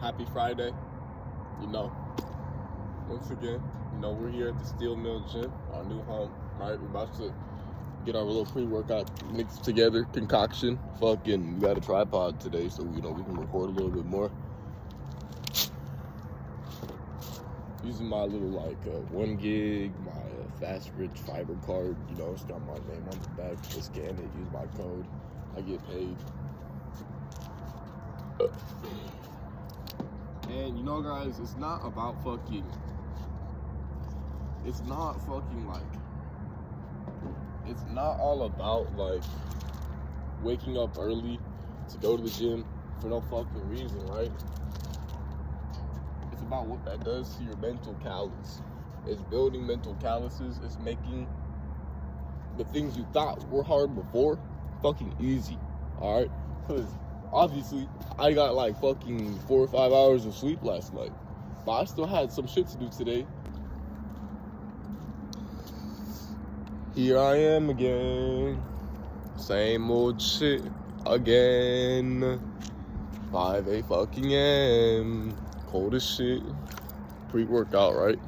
Happy Friday. Once again, we're here at the Steel Mill Gym, our new home. Right, we're about to get our little pre-workout mixed together concoction. We got a tripod today, so we can record a little bit more. Using my little 1 gig, my Fast Rich Fiber card. It's got my name on the back. Just scan it, use my code. I get paid. And guys, it's not all about waking up early to go to the gym for no fucking reason, right? It's about what that does to your mental callus. It's building mental calluses. It's making the things you thought were hard before fucking easy, all right? Because obviously I got 4 or 5 hours of sleep last night, but I still had some shit to do today. Here I am again, same old shit again. 5 a.m, cold as shit. Pre-workout, right?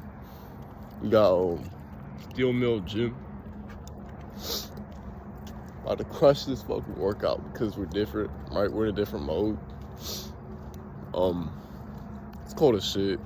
We got Steel Mill Gym. About to crush this fucking workout because we're different, right? We're in a different mode. It's cold as shit.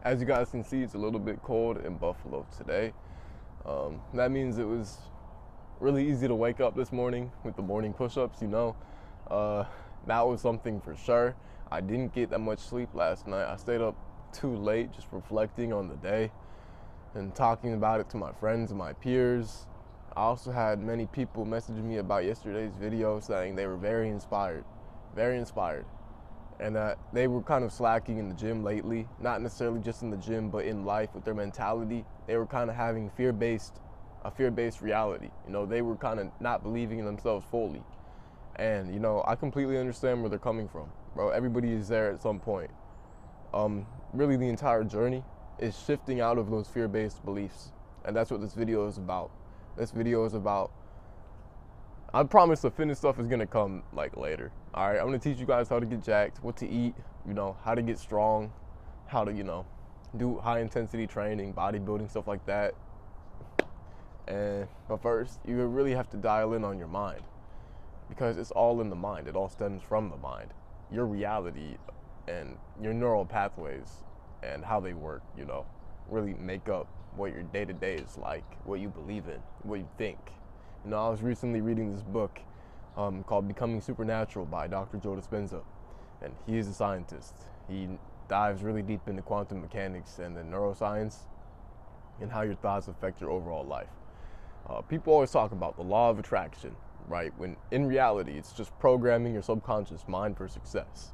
As you guys can see, it's a little bit cold in Buffalo today. That means it was really easy to wake up this morning with the morning push-ups, you know. That was something for sure. I didn't get that much sleep last night. I stayed up too late just reflecting on the day and talking about it to my friends and my peers. I also had many people message me about yesterday's video saying they were very inspired, and that they were kind of slacking in the gym lately, not necessarily just in the gym, but in life with their mentality. They were kind of having a fear-based reality. You know, they were kind of not believing in themselves fully. And, you know, I completely understand where they're coming from, bro. Everybody is there at some point. Really the entire journey is shifting out of those fear-based beliefs. And that's what this video is about. This video is about, I promise the fitness stuff is gonna come like later. All right, I'm gonna teach you guys how to get jacked, what to eat, you know, how to get strong, how to, you know, do high intensity training, bodybuilding, stuff like that. But first, you really have to dial in on your mind, because it's all in the mind. It all stems from the mind. Your reality and your neural pathways and how they work, you know, really make up what your day-to-day is like, what you believe in, what you think. You know, I was recently reading this book called Becoming Supernatural by Dr. Joe Dispenza, and he is a scientist. He dives really deep into quantum mechanics and the neuroscience and how your thoughts affect your overall life. People always talk about the law of attraction, right? When in reality, it's just programming your subconscious mind for success.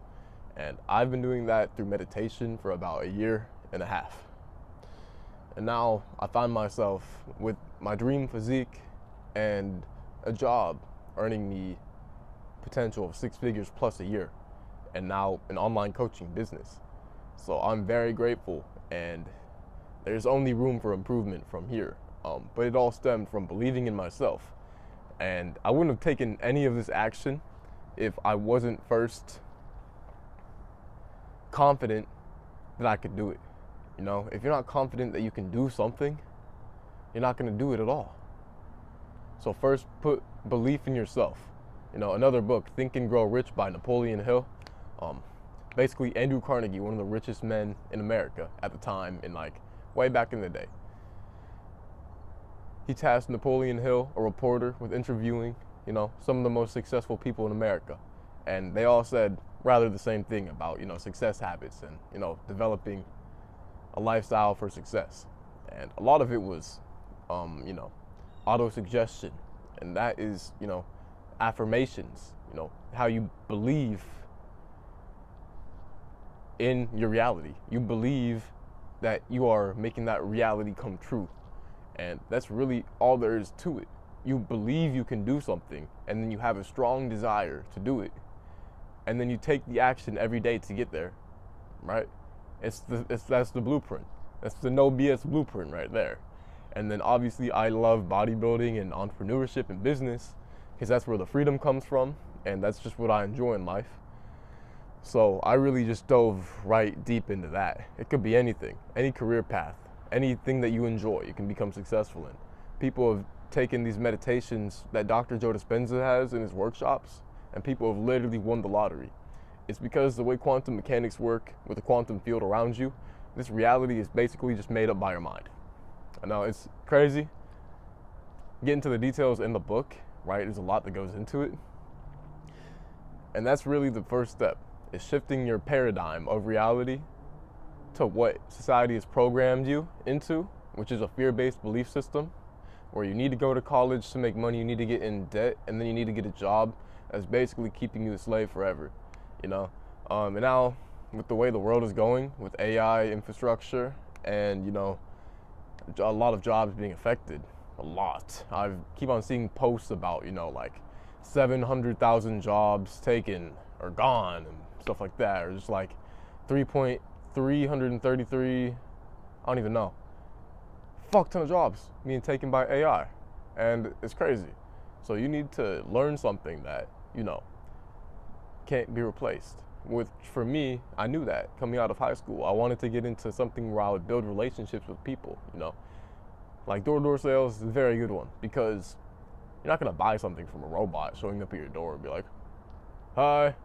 And I've been doing that through meditation for about 1.5 years. And now I find myself with my dream physique and a job earning me potential of 6 figures plus a year, and now an online coaching business. So I'm very grateful, and there's only room for improvement from here. But it all stemmed from believing in myself. And I wouldn't have taken any of this action if I wasn't first confident that I could do it. You know, if you're not confident that you can do something, you're not going to do it at all. So first, put belief in yourself. You know, another book, Think and Grow Rich by Napoleon Hill. Basically, Andrew Carnegie, one of the richest men in America at the time, in like way back in the day. He tasked Napoleon Hill, a reporter, with interviewing, you know, some of the most successful people in America. And they all said rather the same thing about, you know, success habits and, you know, developing a lifestyle for success. And a lot of it was, you know, auto-suggestion. And that is, you know, affirmations, you know, how you believe in your reality. You believe that you are making that reality come true. And that's really all there is to it. You believe you can do something, and then you have a strong desire to do it. And then you take the action every day to get there, right? That's the blueprint. That's the no BS blueprint right there. And then obviously I love bodybuilding and entrepreneurship and business, because that's where the freedom comes from, and that's just what I enjoy in life. So I really just dove right deep into that. It could be anything, any career path, anything that you enjoy, you can become successful in. People have taken these meditations that Dr. Joe Dispenza has in his workshops, and people have literally won the lottery. It's because the way quantum mechanics work with the quantum field around you, this reality is basically just made up by your mind. I know it's crazy. Get into the details in the book, right? There's a lot that goes into it. And that's really the first step, is shifting your paradigm of reality to what society has programmed you into, which is a fear-based belief system, where you need to go to college to make money, you need to get in debt, and then you need to get a job that's basically keeping you a slave forever, you know? And now, with the way the world is going, with AI infrastructure, and, you know, a lot of jobs being affected, a lot. I keep on seeing posts about, you know, like 700,000 jobs taken or gone and stuff like that, or just like 333, I don't even know, fuck ton of jobs being taken by AI, and it's crazy. So you need to learn something that, you know, can't be replaced. For me, I knew that coming out of high school. I wanted to get into something where I would build relationships with people, you know. Like door-to-door sales is a very good one, because you're not gonna buy something from a robot showing up at your door and be like, hi,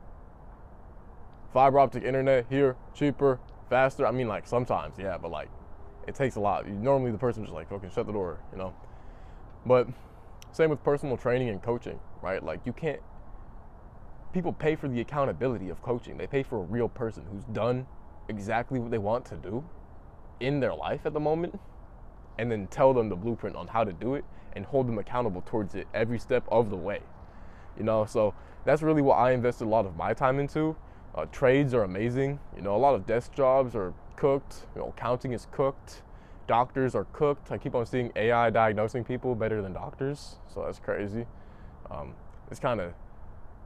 fiber optic internet here, cheaper, faster. I mean, like, sometimes, yeah, but like, it takes a lot. Normally the person's just like, okay, shut the door, you know? But same with personal training and coaching, right? Like, you can't, people pay for the accountability of coaching. They pay for a real person who's done exactly what they want to do in their life at the moment, and then tell them the blueprint on how to do it and hold them accountable towards it every step of the way. You know, so that's really what I invested a lot of my time into. Trades are amazing. You know, a lot of desk jobs are cooked. You know, accounting is cooked. Doctors are cooked. I keep on seeing AI diagnosing people better than doctors, so that's crazy. It's kind of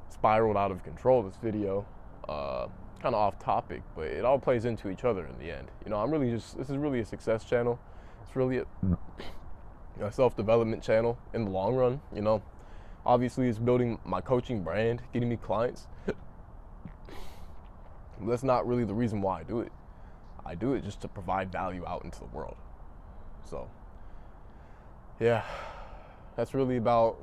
spiraled out of control, this video. Kind of off topic, but it all plays into each other in the end. You know, this is really a success channel. It's really a self-development channel in the long run, you know. Obviously, it's building my coaching brand, getting me clients. That's not really the reason why I do it. I do it just to provide value out into the world. So, yeah, that's really about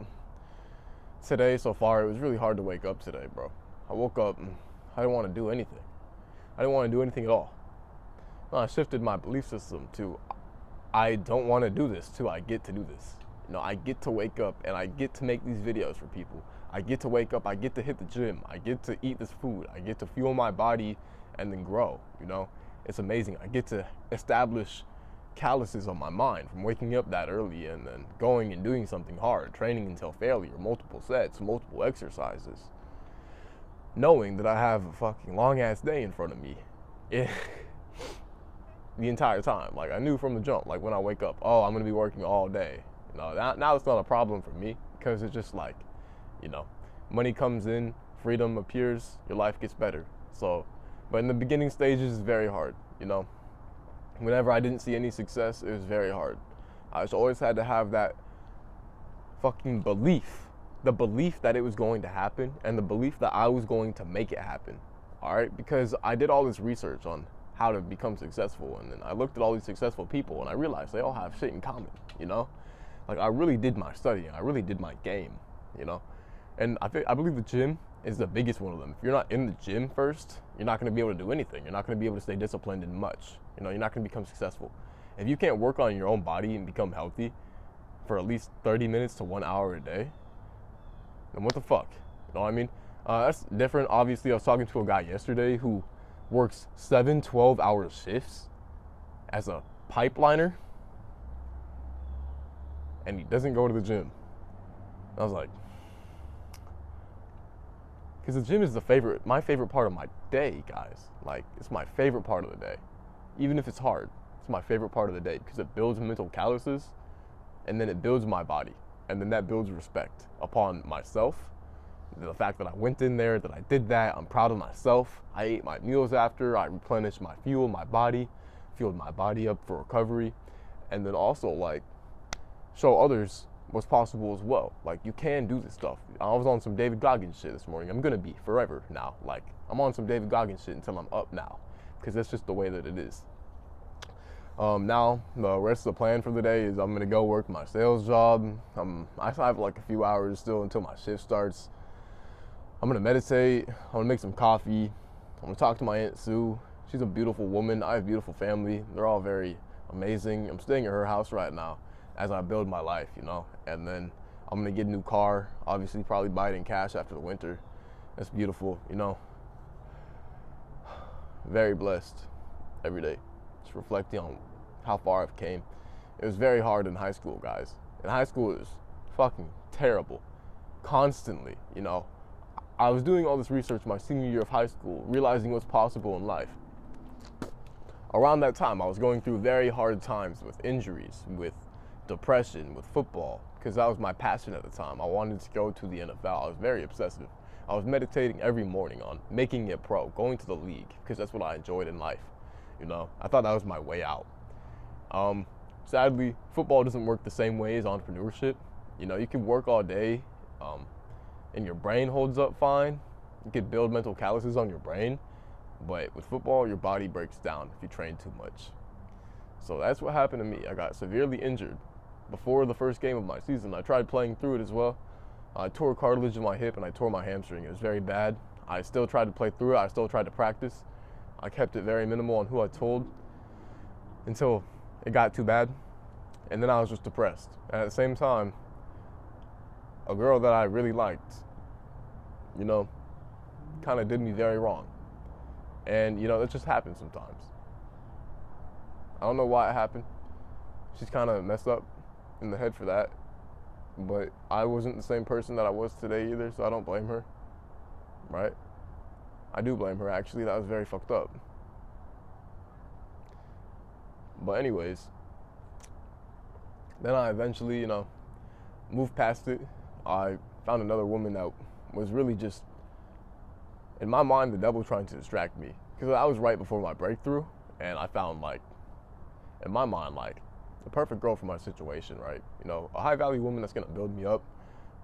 today so far. It was really hard to wake up today, bro. I woke up and I didn't want to do anything. I didn't want to do anything at all. No, I shifted my belief system to I don't want to do this, to I get to do this. You know, I get to wake up and I get to make these videos for people. I get to wake up, I get to hit the gym, I get to eat this food, I get to fuel my body and then grow, you know? It's amazing. I get to establish calluses on my mind from waking up that early and then going and doing something hard, training until failure, multiple sets, multiple exercises. Knowing that I have a fucking long ass day in front of me the entire time. Like, I knew from the jump, like when I wake up, oh, I'm gonna be working all day. You know, now it's not a problem for me because it's just like, you know, money comes in, freedom appears, your life gets better. So, but in the beginning stages, it's very hard, you know. Whenever I didn't see any success, it was very hard. I just always had to have that fucking belief, the belief that it was going to happen and the belief that I was going to make it happen, all right? Because I did all this research on how to become successful, and then I looked at all these successful people and I realized they all have shit in common, you know? Like, I really did my studying, I really did my game, you know? And I believe the gym is the biggest one of them. If you're not in the gym first, you're not gonna be able to do anything. You're not gonna be able to stay disciplined in much. You know, you're not gonna become successful. If you can't work on your own body and become healthy for at least 30 minutes to 1 hour a day, then what the fuck? You know what I mean? That's different. Obviously, I was talking to a guy yesterday who works 7 12-hour shifts as a pipeliner, and he doesn't go to the gym. I was like, because the gym is my favorite part of my day, guys. Like, it's my favorite part of the day. Even if it's hard, it's my favorite part of the day because it builds mental calluses, and then it builds my body, and then that builds respect upon myself. The fact that I went in there, that I did that, I'm proud of myself. I ate my meals after, I replenished my fuel, my body, fueled my body up for recovery, and then also, like, show others what's possible as well. Like, you can do this stuff. I was on some David Goggins shit this morning. I'm gonna be forever now. Like, I'm on some David Goggins shit until I'm up now, because that's just the way that it is. Now, the rest of the plan for the day is I'm gonna go work my sales job. I have like a few hours still until my shift starts. I'm gonna meditate. I'm gonna make some coffee. I'm gonna talk to my Aunt Sue. She's a beautiful woman. I have a beautiful family. They're all very amazing. I'm staying at her house right now as I build my life, you know. And then I'm gonna get a new car. Obviously, probably buy it in cash after the winter. That's beautiful, you know. Very blessed every day. Just reflecting on how far I've came. It was very hard in high school, guys. In high school, it was fucking terrible. Constantly, you know. I was doing all this research my senior year of high school, realizing what's possible in life. Around that time, I was going through very hard times with injuries, with depression, with football, because that was my passion at the time. I wanted to go to the NFL. I was very obsessive. I was meditating every morning on making it pro, going to the league, because that's what I enjoyed in life. You know, I thought that was my way out. Sadly, football doesn't work the same way as entrepreneurship. You know, you can work all day, and your brain holds up fine. You can build mental calluses on your brain, but with football, your body breaks down if you train too much. So that's what happened to me. I got severely injured before the first game of my season. I tried playing through it as well. I tore cartilage in my hip and I tore my hamstring. It was very bad. I still tried to play through it. I still tried to practice. I kept it very minimal on who I told until it got too bad. And then I was just depressed. And at the same time, a girl that I really liked, you know, kind of did me very wrong. And, you know, it just happens sometimes. I don't know why it happened. She's kind of messed up in the head for that. But I wasn't the same person that I was today either, so I don't blame her. Right? I do blame her, actually. That was very fucked up. But anyways, then I eventually, you know, moved past it. I found another woman that was really just, in my mind, the devil trying to distract me. Because I was right before my breakthrough, and I found, like, in my mind, like, the perfect girl for my situation, right? You know, a high-value woman that's gonna build me up.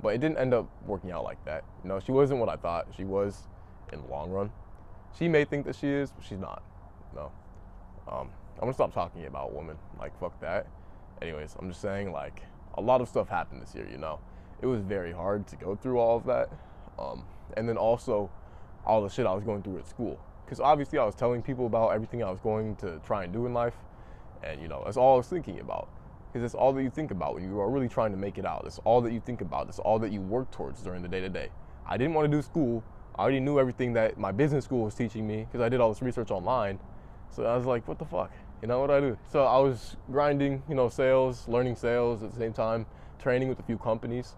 But it didn't end up working out like that. You know, she wasn't what I thought she was in the long run. She may think that she is, but she's not. No. I'm gonna stop talking about women. Like, fuck that. Anyways, I'm just saying, like, a lot of stuff happened this year, you know. It was very hard to go through all of that. And then also all the shit I was going through at school. Because obviously I was telling people about everything I was going to try and do in life. And, you know, that's all I was thinking about. Because that's all that you think about when you are really trying to make it out. That's all that you think about. That's all that you work towards during the day-to-day. I didn't want to do school. I already knew everything that my business school was teaching me because I did all this research online. So I was like, what the fuck? You know what I do? So I was grinding, you know, sales, learning sales at the same time, training with a few companies.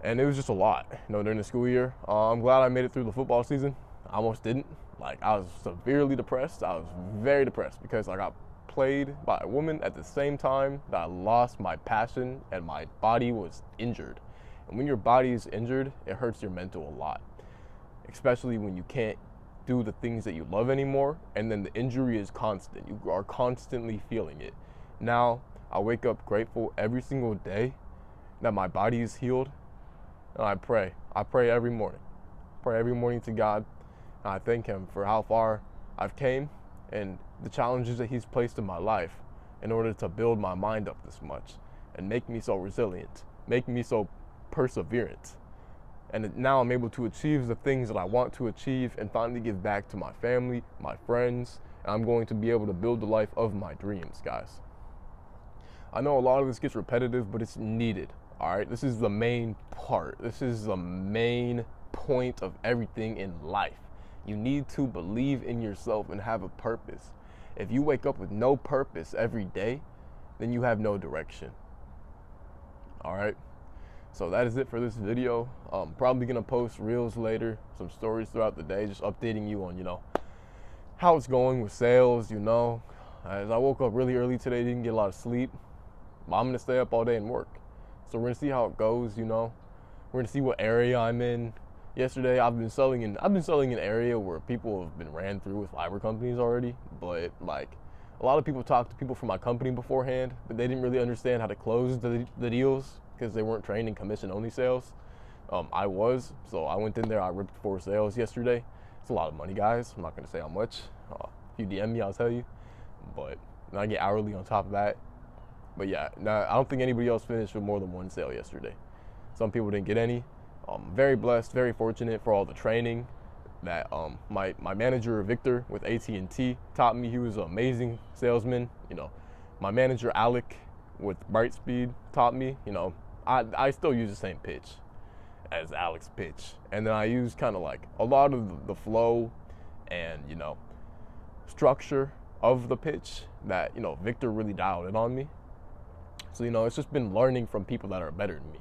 And it was just a lot, you know, during the school year. I'm glad I made it through the football season. I almost didn't. Like, I was severely depressed. I was very depressed because I got played by a woman at the same time that I lost my passion and my body was injured. And when your body is injured, it hurts your mental a lot, especially when you can't do the things that you love anymore, and then the injury is constant. You are constantly feeling it. Now, I wake up grateful every single day that my body is healed, and I pray. I pray every morning. Pray every morning to God, and I thank Him for how far I've came and the challenges that He's placed in my life in order to build my mind up this much and make me so resilient, make me so perseverant. And now I'm able to achieve the things that I want to achieve and finally give back to my family, my friends, and I'm going to be able to build the life of my dreams, guys. I know a lot of this gets repetitive, but it's needed, all right? This is the main part. This is the main point of everything in life. You need to believe in yourself and have a purpose. If you wake up with no purpose every day, then you have no direction. All right? So that is it for this video. Probably gonna post reels later, some stories throughout the day, just updating you on, you know, how it's going with sales, you know. As I woke up really early today, didn't get a lot of sleep. But I'm gonna stay up all day and work. So we're gonna see how it goes, you know. We're gonna see what area I'm in. Yesterday, I've been selling an area where people have been ran through with fiber companies already, but like a lot of people talked to people from my company beforehand, but they didn't really understand how to close the deals because they weren't trained in commission-only sales. I was, so I went in there, I ripped 4 sales yesterday. It's a lot of money, guys. I'm not gonna say how much. If you DM me, I'll tell you. But I get hourly on top of that. But yeah, now I don't think anybody else finished with more than 1 sale yesterday. Some people didn't get any. Very blessed, very fortunate for all the training that my manager Victor with AT&T taught me. He was an amazing salesman. You know, my manager Alec with Brightspeed taught me. You know, I still use the same pitch as Alec's pitch, and then I use kind of like a lot of the flow and, you know, structure of the pitch that, you know, Victor really dialed in on me. So, you know, it's just been learning from people that are better than me,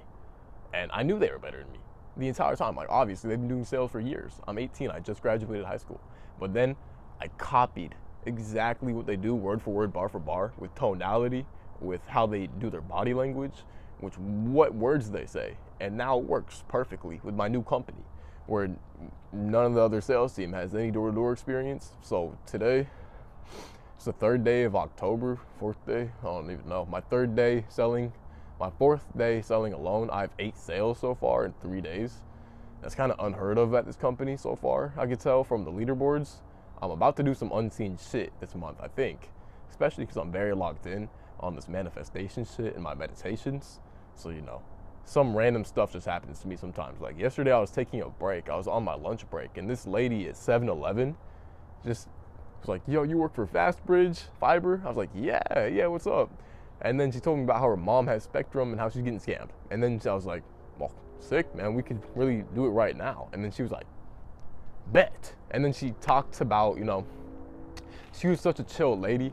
and I knew they were better than me the entire time. Like, obviously they've been doing sales for years. I'm 18, I just graduated high school. But then I copied exactly what they do, word for word, bar for bar, with tonality, with how they do their body language, with what words they say. And now it works perfectly with my new company, where none of the other sales team has any door-to-door experience. So today, it's the 3rd day of October, 4th day, I don't even know. My 3rd day selling. My 4th day selling alone. I have 8 sales so far in 3 days. That's kind of unheard of at this company so far. I could tell from the leaderboards. I'm about to do some unseen shit this month, I think. Especially because I'm very locked in on this manifestation shit in my meditations. So, you know, some random stuff just happens to me sometimes. Like yesterday I was taking a break. I was on my lunch break, and this lady at 7-Eleven just was like, yo, you work for Fastbridge Fiber? I was like, yeah, what's up? And then she told me about how her mom has Spectrum and how she's getting scammed. And then I was like, well, sick, man, we could really do it right now. And then she was like, bet. And then she talked about, she was such a chill lady.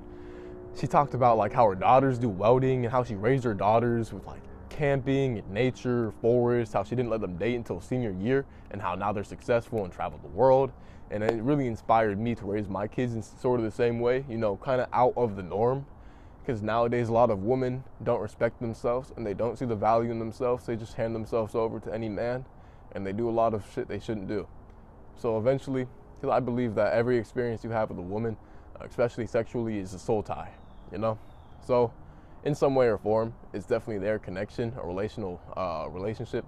She talked about like how her daughters do welding and how she raised her daughters with like camping and nature, forest, how she didn't let them date until senior year, and how now they're successful and travel the world. And it really inspired me to raise my kids in sort of the same way, kind of out of the norm. Because nowadays a lot of women don't respect themselves and they don't see the value in themselves. They just hand themselves over to any man and they do a lot of shit they shouldn't do. So eventually, I believe that every experience you have with a woman, especially sexually, is a soul tie, So in some way or form, it's definitely their connection. A relationship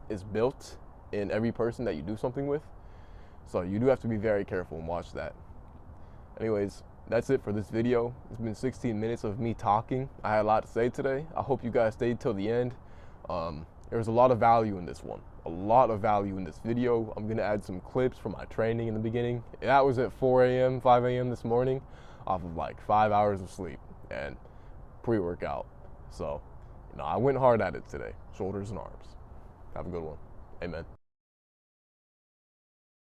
is built in every person that you do something with. So you do have to be very careful and watch that. Anyways, that's it for this video. It's been 16 minutes of me talking. I had a lot to say today. I hope you guys stayed till the end. There's a lot of value in this one. A lot of value in this video. I'm gonna add some clips from my training in the beginning. That was at 4 a.m., 5 a.m. this morning off of like 5 hours of sleep and pre-workout. So, I went hard at it today. Shoulders and arms. Have a good one. Amen.